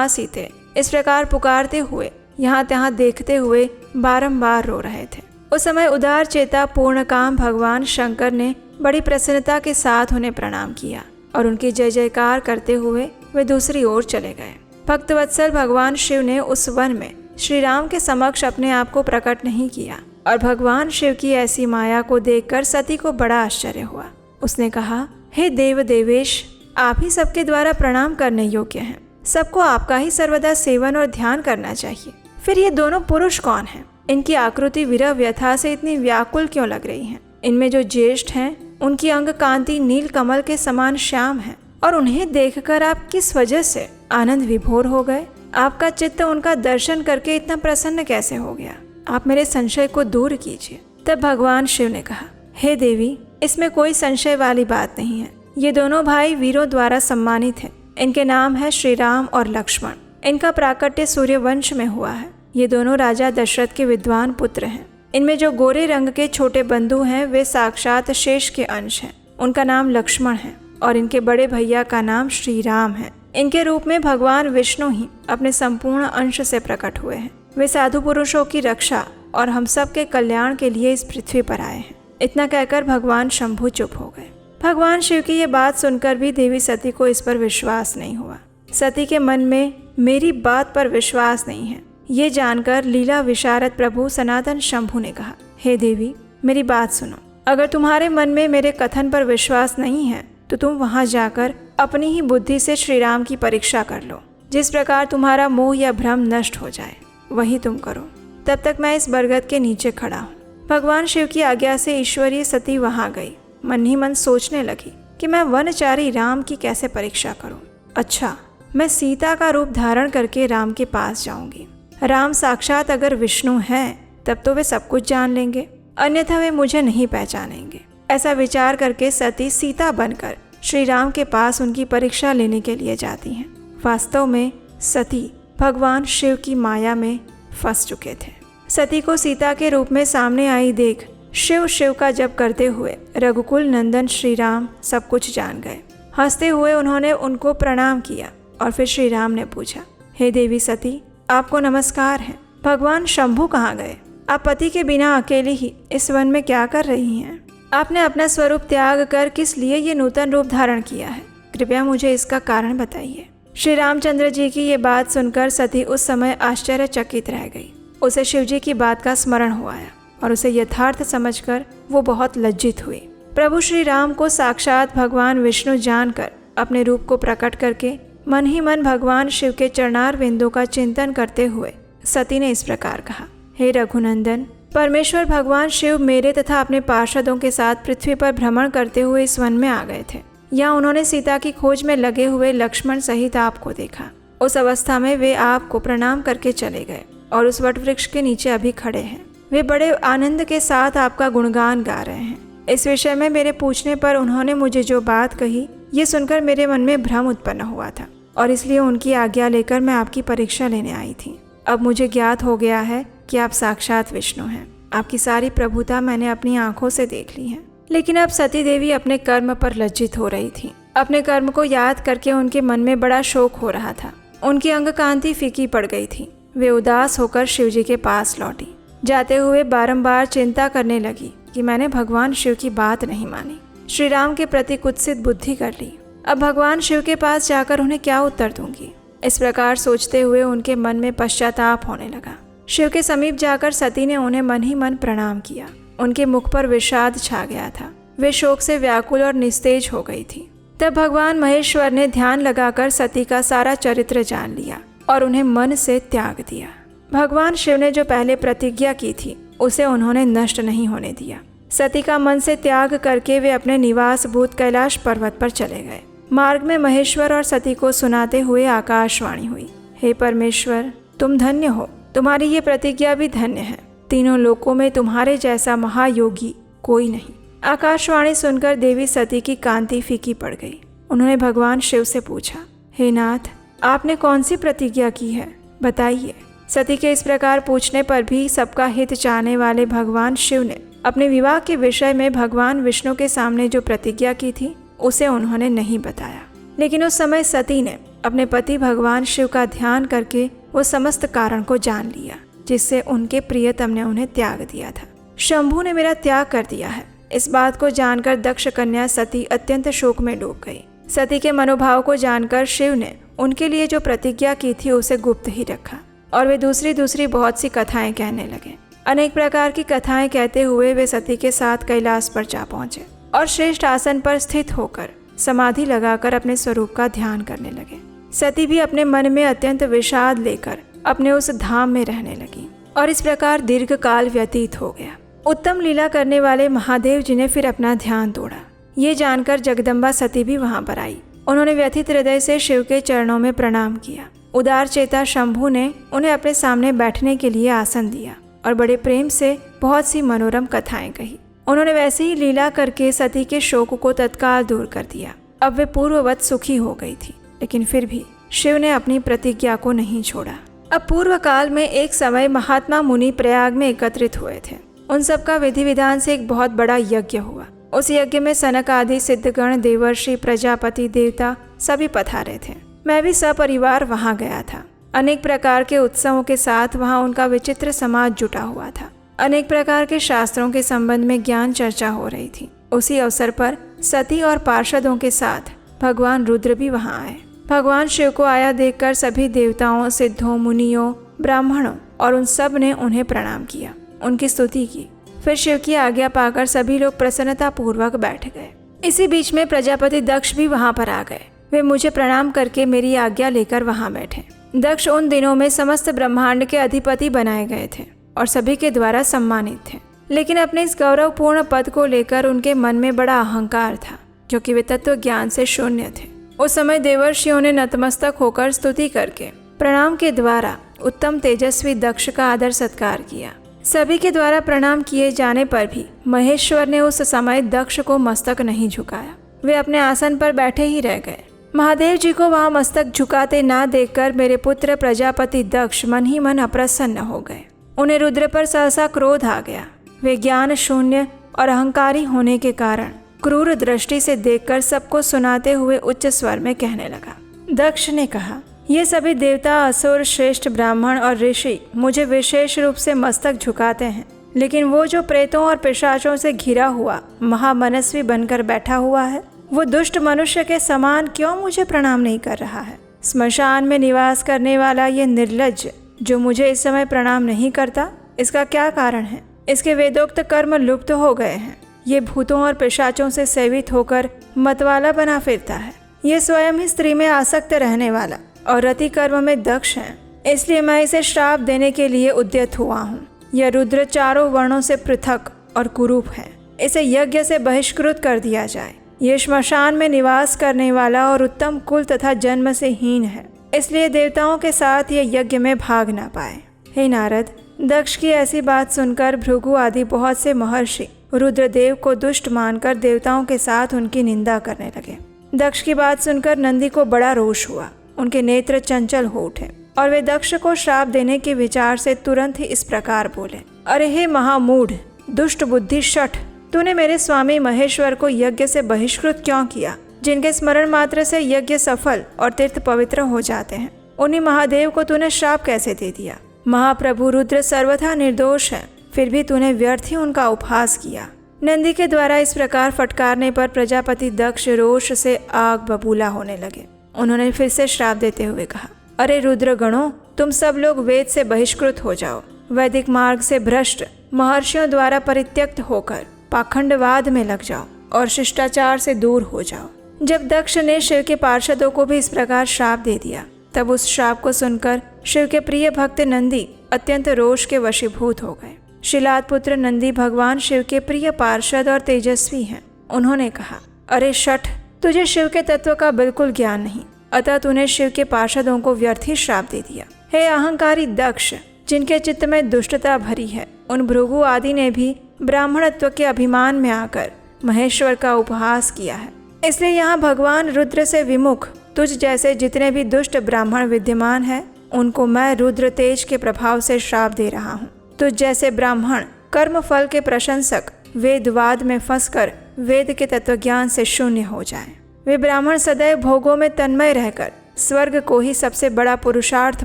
सीते, इस प्रकार पुकारते हुए यहाँ तहाँ देखते हुए बारंबार रो रहे थे। उस समय उदार चेता पूर्ण काम भगवान शंकर ने बड़ी प्रसन्नता के साथ उन्हें प्रणाम किया और उनकी जय जयकार करते हुए वे दूसरी ओर चले गए। भक्तवत्सल भगवान शिव ने उस वन में श्री राम के समक्ष अपने आप को प्रकट नहीं किया और भगवान शिव की ऐसी माया को देखकर सती को बड़ा आश्चर्य हुआ। उसने कहा, हे देव देवेश, आप ही सबके द्वारा प्रणाम करने योग्य हैं। सबको आपका ही सर्वदा सेवन और ध्यान करना चाहिए। फिर ये दोनों पुरुष कौन हैं? इनकी आकृति विरह व्यथा से इतनी व्याकुल क्यों लग रही है? इनमें जो ज्येष्ठ हैं उनकी अंग कांति नील कमल के समान श्याम है और उन्हें देखकर आप किस वजह से आनंद विभोर हो गए? आपका चित्त उनका दर्शन करके इतना प्रसन्न कैसे हो गया? आप मेरे संशय को दूर कीजिए। तब भगवान शिव ने कहा, हे देवी, इसमें कोई संशय वाली बात नहीं है। ये दोनों भाई वीरों द्वारा सम्मानित हैं। इनके नाम है श्री राम और लक्ष्मण। इनका प्राकट्य सूर्यवंश में हुआ है। ये दोनों राजा दशरथ के विद्वान पुत्र हैं। इनमें जो गोरे रंग के छोटे बंधु हैं वे साक्षात शेष के अंश हैं। उनका नाम लक्ष्मण है और इनके बड़े भैया का नाम श्री राम है। इनके रूप में भगवान विष्णु ही अपने संपूर्ण अंश से प्रकट हुए हैं। वे साधु पुरुषों की रक्षा और हम सब के कल्याण के लिए इस पृथ्वी पर आए हैं। इतना कहकर भगवान शंभु चुप हो गए। भगवान शिव की ये बात सुनकर भी देवी सती को इस पर विश्वास नहीं हुआ। सती के मन में मेरी बात पर विश्वास नहीं है, ये जानकर लीला विशारद प्रभु सनातन शंभु ने कहा, हे देवी, मेरी बात सुनो। अगर तुम्हारे मन में मेरे कथन पर विश्वास नहीं है तो तुम वहां जाकर अपनी ही बुद्धि से श्री राम की परीक्षा कर लो। जिस प्रकार तुम्हारा मोह या भ्रम नष्ट हो जाए वही तुम करो। तब तक मैं इस बरगद के नीचे खड़ा हूँ। भगवान शिव की आज्ञा से ईश्वरीय सती वहां गई। मन ही मन सोचने लगी कि मैं वनचारी राम की कैसे परीक्षा करूं। अच्छा, मैं सीता का रूप धारण करके राम के पास जाऊंगी। राम साक्षात अगर विष्णु हैं तब तो वे सब कुछ जान लेंगे, अन्यथा वे मुझे नहीं पहचानेंगे। ऐसा विचार करके सती सीता बनकर श्री राम के पास उनकी परीक्षा लेने के लिए जाती हैं। वास्तव में सती भगवान शिव की माया में फंस चुके थे। सती को सीता के रूप में सामने आई देख शिव शिव का जप करते हुए रघुकुल नंदन श्री राम सब कुछ जान गए। हंसते हुए उन्होंने उनको प्रणाम किया और फिर श्री राम ने पूछा, हे देवी सती, आपको नमस्कार है। भगवान शंभु कहाँ गए? आप पति के बिना अकेली ही इस वन में क्या कर रही हैं? आपने अपना स्वरूप त्याग कर किस लिए ये नूतन रूप धारण किया है? कृपया मुझे इसका कारण बताइए। श्री रामचंद्र जी की ये बात सुनकर सती उस समय आश्चर्यचकित रह गई। उसे शिव जी की बात का स्मरण हो आया और उसे यथार्थ समझकर वो बहुत लज्जित हुई। प्रभु श्री राम को साक्षात भगवान विष्णु जानकर अपने रूप को प्रकट करके मन ही मन भगवान शिव के चरणार बिंदु का चिंतन करते हुए सती ने इस प्रकार कहा, हे रघुनंदन, परमेश्वर भगवान शिव मेरे तथा अपने पार्षदों के साथ पृथ्वी पर भ्रमण करते हुए इस वन में आ गए थे। यहाँ उन्होंने सीता की खोज में लगे हुए लक्ष्मण सहित आपको देखा। उस अवस्था में वे आपको प्रणाम करके चले गए और उस वट वृक्ष के नीचे अभी खड़े हैं। वे बड़े आनंद के साथ आपका गुणगान गा रहे हैं। इस विषय में मेरे पूछने पर उन्होंने मुझे जो बात कही, ये सुनकर मेरे मन में भ्रम उत्पन्न हुआ था और इसलिए उनकी आज्ञा लेकर मैं आपकी परीक्षा लेने आई थी। अब मुझे ज्ञात हो गया है कि आप साक्षात विष्णु हैं। आपकी सारी प्रभुता मैंने अपनी आंखों से देख ली है। लेकिन अब सती देवी अपने कर्म पर लज्जित हो रही थी। अपने कर्म को याद करके उनके मन में बड़ा शोक हो रहा था। उनकी अंग कांति फीकी पड़ गई थी। वे उदास होकर शिव जी के पास लौटी। जाते हुए बारंबार चिंता करने लगी कि मैंने भगवान शिव की बात नहीं मानी, श्री राम के प्रति कुत्सित बुद्धि कर ली। अब भगवान शिव के पास जाकर उन्हें क्या उत्तर दूंगी? इस प्रकार सोचते हुए उनके मन में पश्चाताप होने लगा। शिव के समीप जाकर सती ने उन्हें मन ही मन प्रणाम किया। उनके मुख पर विषाद छा गया था। वे शोक से व्याकुल और निस्तेज हो गई थी। तब भगवान महेश्वर ने ध्यान लगाकर सती का सारा चरित्र जान लिया और उन्हें मन से त्याग दिया। भगवान शिव ने जो पहले प्रतिज्ञा की थी उसे उन्होंने नष्ट नहीं होने दिया। सती का मन से त्याग करके वे अपने निवास भूत कैलाश पर्वत पर चले गए। मार्ग में महेश्वर और सती को सुनाते हुए आकाशवाणी हुई, हे परमेश्वर, तुम धन्य हो। तुम्हारी ये प्रतिज्ञा भी धन्य है। तीनों लोकों में तुम्हारे जैसा महायोगी कोई नहीं। आकाशवाणी सुनकर देवी सती की कांति फीकी पड़ गई। उन्होंने भगवान शिव से पूछा, हे नाथ, आपने कौन सी प्रतिज्ञा की है, बताइए। सती के इस प्रकार पूछने पर भी सबका हित चाहने वाले भगवान शिव ने अपने विवाह के विषय में भगवान विष्णु के सामने जो प्रतिज्ञा की थी उसे उन्होंने नहीं बताया। लेकिन उस समय सती ने अपने पति भगवान शिव का ध्यान करके वो समस्त कारण को जान लिया, जिससे उनके प्रियतम ने उन्हें त्याग दिया था। शंभू ने मेरा त्याग कर दिया है। इस बात को जानकर दक्ष कन्या सती अत्यंत शोक में डूब गई। सती के मनोभाव को जानकर शिव ने उनके लिए जो प्रतिज्ञा की थी उसे गुप्त ही रखा और वे दूसरी बहुत सी कथाएं कहने लगे। अनेक प्रकार की कथाएं कहते हुए वे सती के साथ कैलाश पर जा पहुंचे और श्रेष्ठ आसन पर स्थित होकर समाधि लगाकर अपने स्वरूप का ध्यान करने लगे। सती भी अपने मन में अत्यंत विषाद लेकर अपने उस धाम में रहने लगी और इस प्रकार दीर्घ काल व्यतीत हो गया। उत्तम लीला करने वाले महादेव जी ने फिर अपना ध्यान तोड़ा। ये जानकर जगदम्बा सती भी वहां पर आई। उन्होंने व्यथित हृदय से शिव के चरणों में प्रणाम किया। उदार चेता शंभू ने उन्हें अपने सामने बैठने के लिए आसन दिया और बड़े प्रेम से बहुत सी मनोरम कथाएं कही। उन्होंने वैसे ही लीला करके सती के शोक को तत्काल दूर कर दिया। अब वे पूर्ववत सुखी हो गई थी, लेकिन फिर भी शिव ने अपनी प्रतिज्ञा को नहीं छोड़ा। अब पूर्व काल में एक समय महात्मा मुनि प्रयाग में एकत्रित हुए थे। उन सबका विधि विधान से एक बहुत बड़ा यज्ञ हुआ। उस यज्ञ में सनक आदि सिद्धगण, देवर्षि, प्रजापति, देवता सभी पधारे थे। मैं भी सपरिवार वहां गया था। अनेक प्रकार के उत्सवों के साथ वहां उनका विचित्र समाज जुटा हुआ था। अनेक प्रकार के शास्त्रों के संबंध में ज्ञान चर्चा हो रही थी। उसी अवसर पर सती और पार्षदों के साथ भगवान रुद्र भी वहां आए। भगवान शिव को आया देखकर सभी देवताओं, सिद्धों, मुनियों, ब्राह्मणों और उन सब ने उन्हें प्रणाम किया, उनकी स्तुति की। फिर शिव की आज्ञा पाकर सभी लोग प्रसन्नता पूर्वक बैठ गए। इसी बीच में प्रजापति दक्ष भी वहां पर आ गए। वे मुझे प्रणाम करके मेरी आज्ञा लेकर वहां बैठे। दक्ष उन दिनों में समस्त ब्रह्मांड के अधिपति बनाए गए थे और सभी के द्वारा सम्मानित थे। लेकिन अपने इस गौरवपूर्ण पद को लेकर उनके मन में बड़ा अहंकार था, क्योंकि वे तत्व ज्ञान से शून्य थे। उस समय देवर्षियों ने नतमस्तक होकर स्तुति करके प्रणाम के द्वारा उत्तम तेजस्वी दक्ष का आदर सत्कार किया। सभी के द्वारा प्रणाम किए जाने पर भी महेश्वर ने उस समय दक्ष को मस्तक नहीं झुकाया। वे अपने आसन पर बैठे ही रह गए। महादेव जी को वहां मस्तक झुकाते ना देखकर मेरे पुत्र प्रजापति दक्ष मन ही मन अप्रसन्न हो गए। उन्हें रुद्र पर सहसा क्रोध आ गया। वे ज्ञान शून्य और अहंकारी होने के कारण क्रूर दृष्टि से देखकर सबको सुनाते हुए उच्च स्वर में कहने लगा। दक्ष ने कहा, ये सभी देवता, असुर, श्रेष्ठ ब्राह्मण और ऋषि मुझे विशेष रूप से मस्तक झुकाते हैं, लेकिन वो जो प्रेतों और पिशाचों से घिरा हुआ महामनस्वी बनकर बैठा हुआ है, वो दुष्ट मनुष्य के समान क्यों मुझे प्रणाम नहीं कर रहा है? स्मशान में निवास करने वाला ये निर्लज्ज जो मुझे इस समय प्रणाम नहीं करता, इसका क्या कारण है? इसके वेदोक्त कर्म लुप्त हो गए हैं। ये भूतों और पिशाचों से सेवित होकर मतवाला बना फिरता है। ये स्वयं ही स्त्री में आसक्त रहने वाला और रति कर्म में दक्ष है। इसलिए मैं इसे श्राप देने के लिए उद्यत हुआ हूँ। यह रुद्र चारों वर्णों से पृथक और कुरूप है। इसे यज्ञ से बहिष्कृत कर दिया जाए। ये श्मशान में निवास करने वाला और उत्तम कुल तथा जन्म से हीन है, इसलिए देवताओं के साथ ये यज्ञ में भाग ना पाए। हे नारद, दक्ष की ऐसी बात सुनकर भृगु आदि बहुत से महर्षि रुद्रदेव को दुष्ट मानकर देवताओं के साथ उनकी निंदा करने लगे। दक्ष की बात सुनकर नंदी को बड़ा रोष हुआ। उनके नेत्र चंचल हो उठे और वे दक्ष को श्राप देने के विचार से तुरंत ही इस प्रकार बोले, अरे हे महामूढ़, दुष्ट बुद्धि शठ, तूने मेरे स्वामी महेश्वर को यज्ञ से बहिष्कृत क्यों किया? जिनके स्मरण मात्र से यज्ञ सफल और तीर्थ पवित्र हो जाते हैं, उन्हीं महादेव को तूने श्राप कैसे दे दिया? महाप्रभु रुद्र सर्वथा निर्दोष है, फिर भी तूने व्यर्थ ही उनका उपहास किया। नंदी के द्वारा इस प्रकार फटकारने पर प्रजापति दक्ष रोष से आग बबूला होने लगे। उन्होंने फिर से श्राप देते हुए कहा, अरे रुद्र गणों, तुम सब लोग वेद से बहिष्कृत हो जाओ। वैदिक मार्ग से भ्रष्ट महर्षियों द्वारा परित्यक्त होकर पाखंडवाद में लग जाओ और शिष्टाचार से दूर हो जाओ। जब दक्ष ने शिव के पार्षदों को भी इस प्रकार श्राप दे दिया, तब उस श्राप को सुनकर शिव के प्रिय भक्त नंदी अत्यंत रोष के वशीभूत हो गए। शिलाद पुत्र नंदी भगवान शिव के प्रिय पार्षद और तेजस्वी हैं। उन्होंने कहा, अरे शठ, तुझे शिव के तत्व का बिल्कुल ज्ञान नहीं, अतः तूने शिव के पार्षदों को व्यर्थ ही श्राप दे दिया। हे अहंकारी दक्ष, जिनके चित्त में दुष्टता भरी है, उन भृगु आदि ने भी ब्राह्मणत्व के अभिमान में आकर महेश्वर का उपहास किया है। इसलिए यहाँ भगवान रुद्र से विमुख तुझ जैसे जितने भी दुष्ट ब्राह्मण विद्यमान हैं, उनको मैं रुद्र तेज के प्रभाव से श्राप दे रहा हूँ। तुझ जैसे ब्राह्मण कर्म फल के प्रशंसक वेदवाद में फंसकर वेद के तत्वज्ञान से शून्य हो जाएं। वे ब्राह्मण सदैव भोगों में तन्मय रहकर स्वर्ग को ही सबसे बड़ा पुरुषार्थ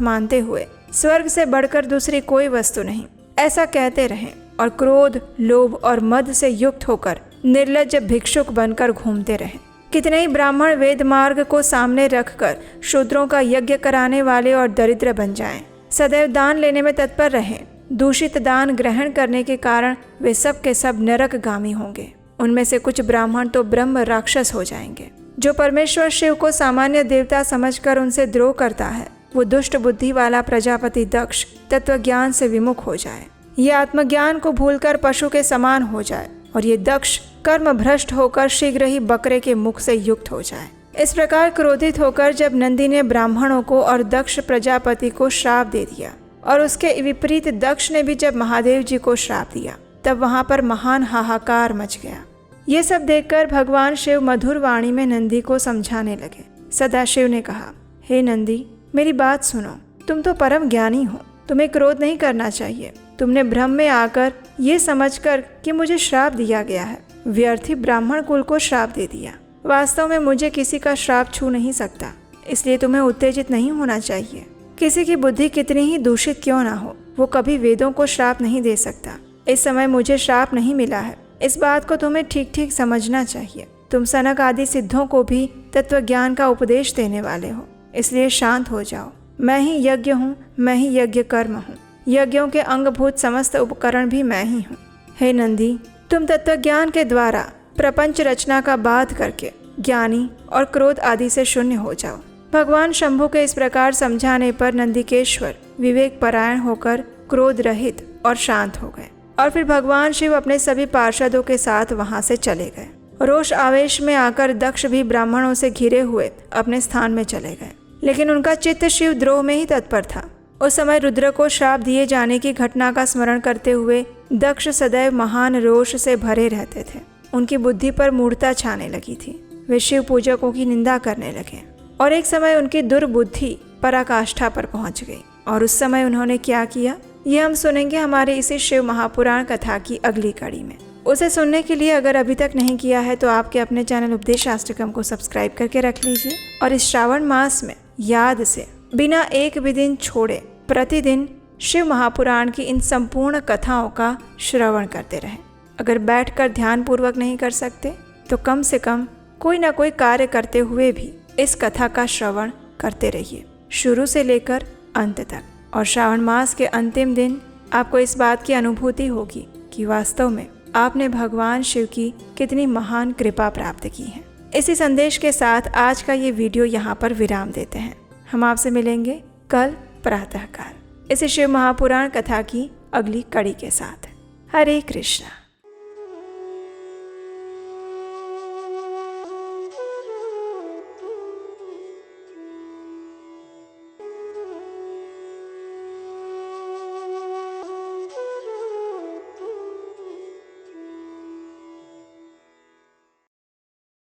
मानते हुए स्वर्ग से बढ़कर दूसरी कोई वस्तु नहीं ऐसा कहते रहें और क्रोध, लोभ और मद से युक्त होकर निर्लज्ज भिक्षुक बनकर घूमते रहें। कितने ही ब्राह्मण वेद मार्ग को सामने रखकर शूद्रों का यज्ञ कराने वाले और दरिद्र बन जाएं। सदैव दान लेने में तत्पर रहें। दूषित दान ग्रहण करने के कारण वे सब के सब नरकगामी होंगे। उनमें से कुछ ब्राह्मण तो ब्रह्म राक्षस हो जाएंगे। जो परमेश्वर शिव को सामान्य देवता समझकर उनसे द्रोह करता है, वो दुष्ट बुद्धि वाला प्रजापति दक्ष तत्वज्ञान से विमुख हो जाए। ये आत्मज्ञान को भूलकर पशु के समान हो जाए और ये दक्ष कर्म भ्रष्ट होकर शीघ्र ही बकरे के मुख से युक्त हो जाए। इस प्रकार क्रोधित होकर जब नंदी ने ब्राह्मणों को और दक्ष प्रजापति को श्राप दे दिया और उसके विपरीत दक्ष ने भी जब महादेव जी को श्राप दिया, तब वहां पर महान हाहाकार मच गया। ये सब देखकर भगवान शिव मधुर वाणी में नंदी को समझाने लगे। सदाशिव ने कहा, हे नंदी, मेरी बात सुनो। तुम तो परम ज्ञानी हो, तुम्हें क्रोध नहीं करना चाहिए। तुमने भ्रम में आकर ये समझकर कि मुझे श्राप दिया गया है, व्यर्थी ब्राह्मण कुल को श्राप दे दिया। वास्तव में मुझे किसी का श्राप छू नहीं सकता, इसलिए तुम्हें उत्तेजित नहीं होना चाहिए। किसी की बुद्धि कितनी ही दूषित क्यों ना हो, वो कभी वेदों को श्राप नहीं दे सकता। इस समय मुझे श्राप नहीं मिला है, इस बात को तुम्हें ठीक ठीक समझना चाहिए। तुम सनक आदि सिद्धों को भी तत्व ज्ञान का उपदेश देने वाले हो, इसलिए शांत हो जाओ। मैं ही यज्ञ हूँ, मैं ही यज्ञ कर्म हूँ। यज्ञों के अंगभूत समस्त उपकरण भी मैं ही हूँ। हे नंदी, तुम तत्व ज्ञान के द्वारा प्रपंच रचना का बाध करके ज्ञानी और क्रोध आदि से शून्य हो जाओ। भगवान शंभु के इस प्रकार समझाने पर नंदिकेश्वर विवेक परायण होकर क्रोध रहित और शांत हो गए और फिर भगवान शिव अपने सभी पार्षदों के साथ वहां से चले गए। रोष आवेश में आकर दक्ष भी ब्राह्मणों से घिरे हुए अपने स्थान में चले गए, लेकिन उनका चित्त शिव द्रोह में ही तत्पर था। उस समय रुद्र को श्राप दिए जाने की घटना का स्मरण करते हुए दक्ष सदैव महान रोष से भरे रहते थे। उनकी बुद्धि पर मूढ़ता छाने लगी थी। वे शिव पूजकों की निंदा करने लगे और एक समय उनकी दुर्बुद्धि पराकाष्ठा पर पहुंच गई। और उस समय उन्होंने क्या किया, ये हम सुनेंगे हमारे इसी शिव महापुराण कथा की अगली कड़ी में। उसे सुनने के लिए अगर अभी तक नहीं किया है तो आपके अपने चैनल उपदेशाष्टकम को सब्सक्राइब करके रख लीजिए और इस श्रावण मास में याद से बिना एक भी दिन छोड़े प्रतिदिन शिव महापुराण की इन संपूर्ण कथाओं का श्रवण करते रहें। अगर बैठकर ध्यान पूर्वक नहीं कर सकते तो कम से कम कोई ना कोई कार्य करते हुए भी इस कथा का श्रवण करते रहिए, शुरू से लेकर अंत तक। और श्रावण मास के अंतिम दिन आपको इस बात की अनुभूति होगी कि वास्तव में आपने भगवान शिव की कितनी महान कृपा प्राप्त की है। इसी संदेश के साथ आज का ये वीडियो यहाँ पर विराम देते हैं। हम आपसे मिलेंगे कल प्रातःकाल इसी शिव महापुराण कथा की अगली कड़ी के साथ। हरे कृष्णा।